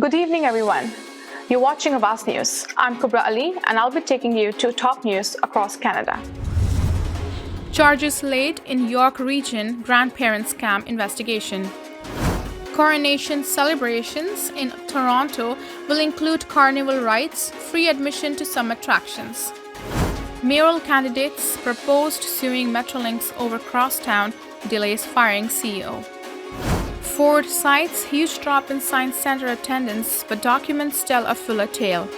Good evening, everyone. You're watching Awaz News. I'm Kubra Ali, and I'll be taking you to top news across Canada. Charges laid in York Region grandparent scam investigation. Coronation celebrations in Toronto will include carnival rides, free admission to some attractions. Mayoral candidates proposed suing Metrolinx over crosstown delays firing CEO. Ford cites huge drop in Science Centre attendance, but documents tell a fuller tale.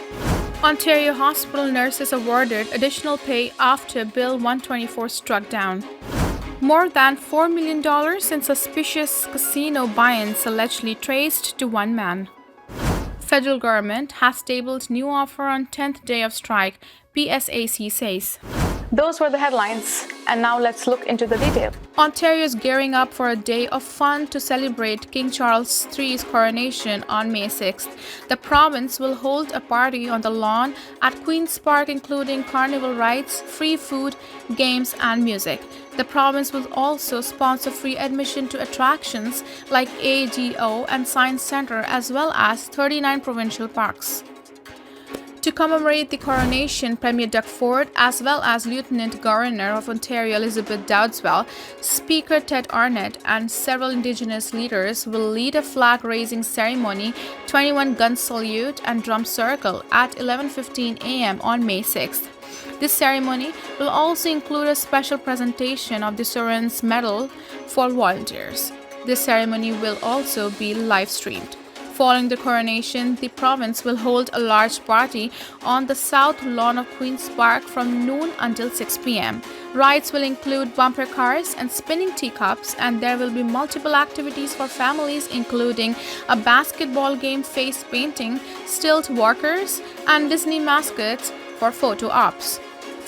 Ontario hospital nurses awarded additional pay after Bill 124 struck down. More than $4 million in suspicious casino buy-ins allegedly traced to one man. Federal government has tabled new offer on 10th day of strike, PSAC says. Those were the headlines, and now let's look into the detail. Ontario is gearing up for a day of fun to celebrate King Charles III's coronation on May 6th. The province will hold a party on the lawn at Queen's Park, including carnival rides, free food, games, and music. The province will also sponsor free admission to attractions like AGO and Science Centre, as well as 39 provincial parks. To commemorate the coronation, Premier Doug Ford, as well as Lieutenant Governor of Ontario Elizabeth Dowdeswell, Speaker Ted Arnett, and several Indigenous leaders will lead a flag-raising ceremony, 21-gun salute, and drum circle at 11:15 a.m. on May 6th. This ceremony will also include a special presentation of the Sovereign's Medal for volunteers. This ceremony will also be live-streamed. Following the coronation, the province will hold a large party on the south lawn of Queen's Park from noon until 6 p.m. Rides will include bumper cars and spinning teacups, and there will be multiple activities for families, including a basketball game, face painting, stilt walkers, and Disney mascots for photo ops.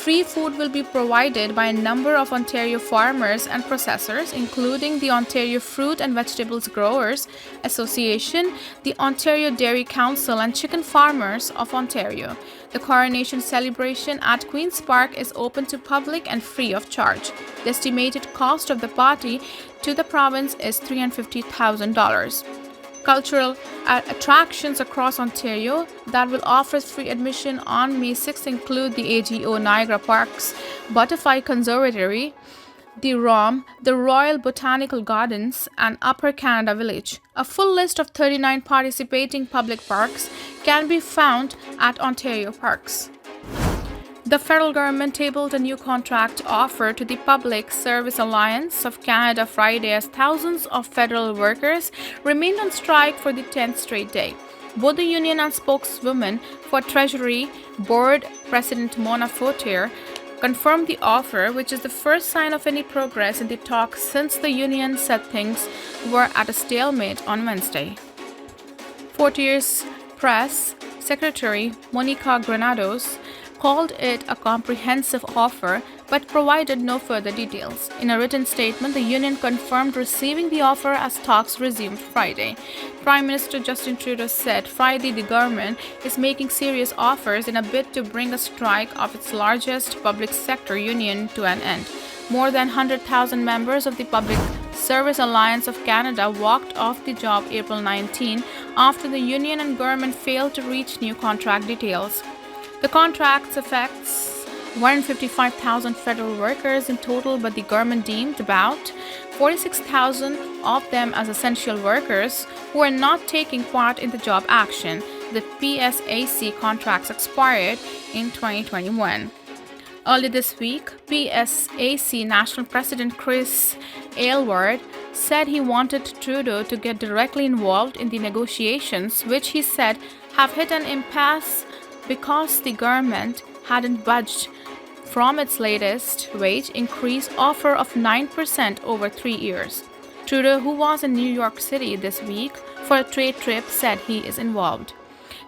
Free food will be provided by a number of Ontario farmers and processors, including the Ontario Fruit and Vegetables Growers Association, the Ontario Dairy Council, and Chicken Farmers of Ontario. The coronation celebration at Queen's Park is open to public and free of charge. The estimated cost of the party to the province is $350,000. Cultural attractions across Ontario that will offer free admission on May 6th include the AGO Niagara Parks, Butterfly Conservatory, the ROM, the Royal Botanical Gardens, and Upper Canada Village. A full list of 39 participating public parks can be found at Ontario Parks. The federal government tabled a new contract offer to the Public Service Alliance of Canada Friday as thousands of federal workers remained on strike for the 10th straight day. Both the union and spokeswoman for Treasury Board President Mona Fortier confirmed the offer, which is the first sign of any progress in the talks since the union said things were at a stalemate on Wednesday. Fortier's press secretary, Monica Granados, called it a comprehensive offer but provided no further details. In a written statement, the union confirmed receiving the offer as talks resumed Friday. Prime Minister Justin Trudeau said Friday the government is making serious offers in a bid to bring a strike of its largest public sector union to an end. More than 100,000 members of the Public Service Alliance of Canada walked off the job April 19 after the union and government failed to reach new contract details. The contract affects 155,000 federal workers in total, but the government deemed about 46,000 of them as essential workers who are not taking part in the job action. The PSAC contracts expired in 2021. Early this week, PSAC National President Chris Aylward said he wanted Trudeau to get directly involved in the negotiations, which he said have hit an impasse because the government hadn't budged from its latest wage increase offer of 9% over 3 years. Trudeau, who was in New York City this week for a trade trip, said he is involved.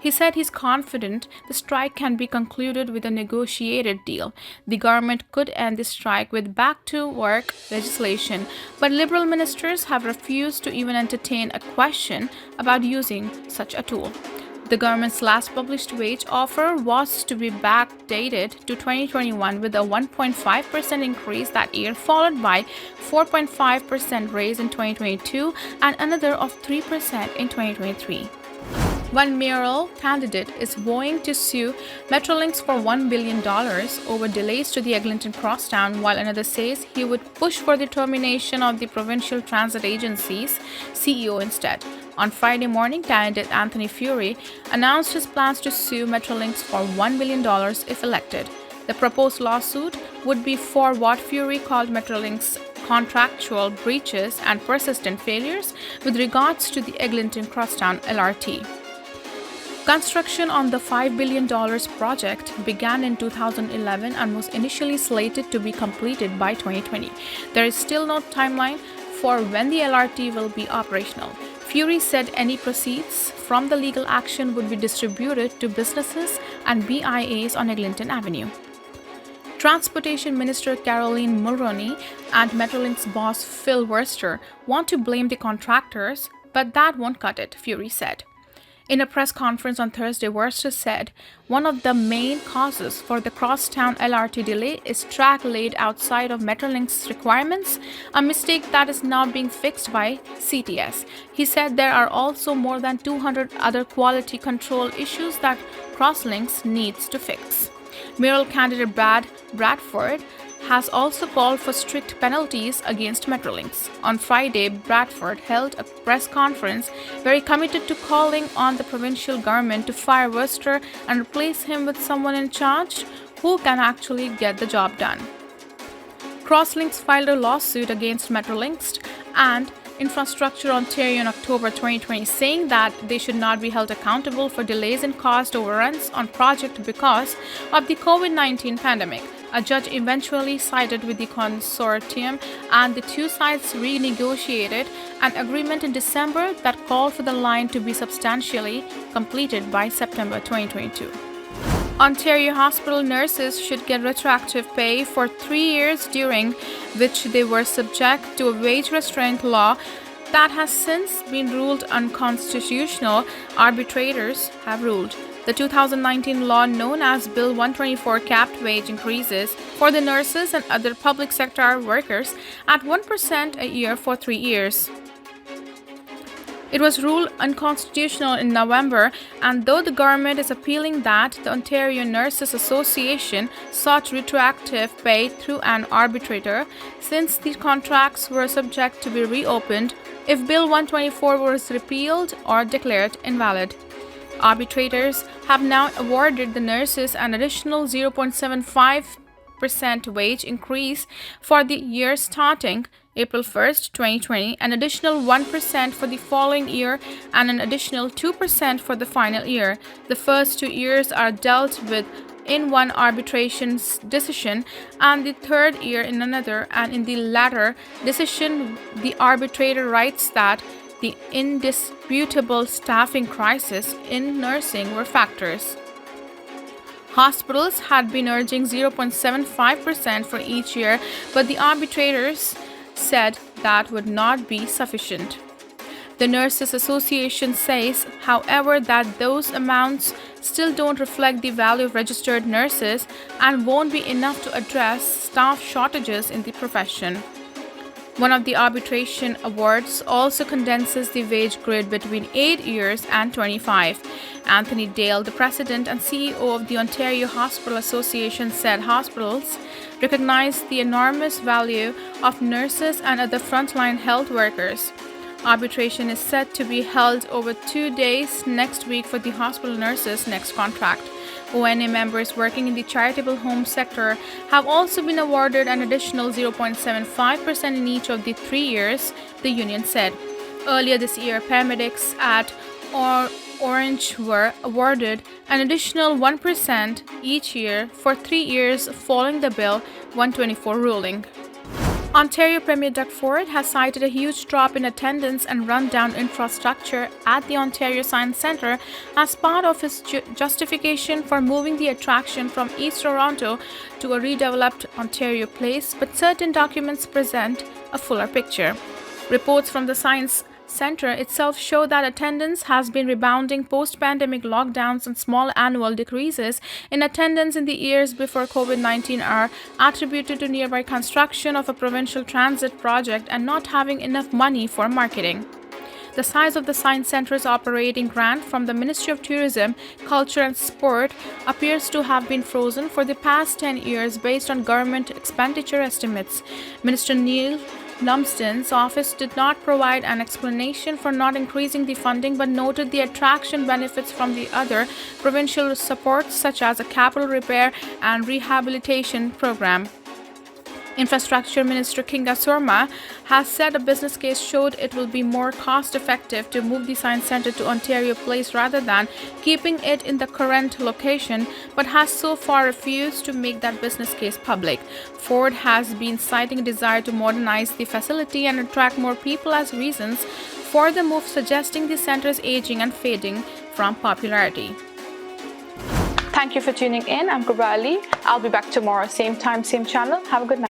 He said he's confident the strike can be concluded with a negotiated deal. The government could end the strike with back-to-work legislation, but Liberal ministers have refused to even entertain a question about using such a tool. The government's last published wage offer was to be backdated to 2021 with a 1.5% increase that year, followed by 4.5% raise in 2022 and another of 3% in 2023. One mayoral candidate is vowing to sue Metrolinx for $1 billion over delays to the Eglinton Crosstown, while another says he would push for the termination of the Provincial Transit Agency's CEO instead. On Friday morning, candidate Anthony Furey announced his plans to sue Metrolinx for $1 billion if elected. The proposed lawsuit would be for what Furey called Metrolinx contractual breaches and persistent failures with regards to the Eglinton Crosstown LRT. Construction on the $5 billion project began in 2011 and was initially slated to be completed by 2020. There is still no timeline for when the LRT will be operational. Furey said any proceeds from the legal action would be distributed to businesses and BIAs on Eglinton Avenue. Transportation Minister Caroline Mulroney and Metrolinx boss Phil Wurster want to blame the contractors, but that won't cut it, Furey said. In a press conference on Thursday, Wurster said one of the main causes for the crosstown LRT delay is track laid outside of Metrolinx's requirements, a mistake that is now being fixed by CTS. He said there are also more than 200 other quality control issues that Crosslinx needs to fix. Mayoral candidate Brad Bradford has also called for strict penalties against Metrolinx. On Friday, Bradford held a press conference where he committed to calling on the provincial government to fire Wurster and replace him with someone in charge who can actually get the job done. Crosslinx filed a lawsuit against Metrolinx and Infrastructure Ontario in October 2020, saying that they should not be held accountable for delays and cost overruns on project because of the COVID-19 pandemic. A judge eventually sided with the consortium, and the two sides renegotiated an agreement in December that called for the line to be substantially completed by September 2022. Ontario hospital nurses should get retroactive pay for 3 years during which they were subject to a wage restraint law that has since been ruled unconstitutional, arbitrators have ruled. The 2019 law known as Bill 124 capped wage increases for the nurses and other public sector workers at 1% a year for 3 years. It was ruled unconstitutional in November, and though the government is appealing that, the Ontario Nurses Association sought retroactive pay through an arbitrator since the contracts were subject to be reopened if Bill 124 was repealed or declared invalid. Arbitrators have now awarded the nurses an additional 0.75% wage increase for the year starting April 1st, 2020, an additional 1% for the following year, and an additional 2% for the final year. The first 2 years are dealt with in one arbitration decision, and the third year in another, and in the latter decision, the arbitrator writes that the indisputable staffing crisis in nursing were factors. Hospitals had been urging 0.75% for each year, but the arbitrators said that would not be sufficient. The Nurses Association says, however, that those amounts still don't reflect the value of registered nurses and won't be enough to address staff shortages in the profession. One of the arbitration awards also condenses the wage grid between 8 years and 25. Anthony Dale, the president and CEO of the Ontario Hospital Association, said hospitals recognize the enormous value of nurses and other frontline health workers. Arbitration is set to be held over 2 days next week for the hospital nurses' next contract. ONA members working in the charitable home sector have also been awarded an additional 0.75% in each of the 3 years, the union said. Earlier this year, paramedics at Orange were awarded an additional 1% each year for 3 years following the Bill 124 ruling. Ontario Premier Doug Ford has cited a huge drop in attendance and run-down infrastructure at the Ontario Science Centre as part of his justification for moving the attraction from East Toronto to a redeveloped Ontario Place, but certain documents present a fuller picture. Reports from the Science Centre itself show that attendance has been rebounding post-pandemic lockdowns, and small annual decreases in attendance in the years before COVID-19 are attributed to nearby construction of a provincial transit project and not having enough money for marketing. The size of the Science Center's operating grant from the Ministry of Tourism, Culture and Sport appears to have been frozen for the past 10 years based on government expenditure estimates. Minister Neil Lumsden's office did not provide an explanation for not increasing the funding but noted the attraction benefits from the other provincial supports such as a capital repair and rehabilitation program. Infrastructure Minister Kinga Surma has said a business case showed it will be more cost-effective to move the Science Centre to Ontario Place rather than keeping it in the current location, but has so far refused to make that business case public. Ford has been citing a desire to modernize the facility and attract more people as reasons for the move, suggesting the centre is aging and fading from popularity. Thank you for tuning in. I'm Kubra Ali. I'll be back tomorrow, same time, same channel. Have a good night.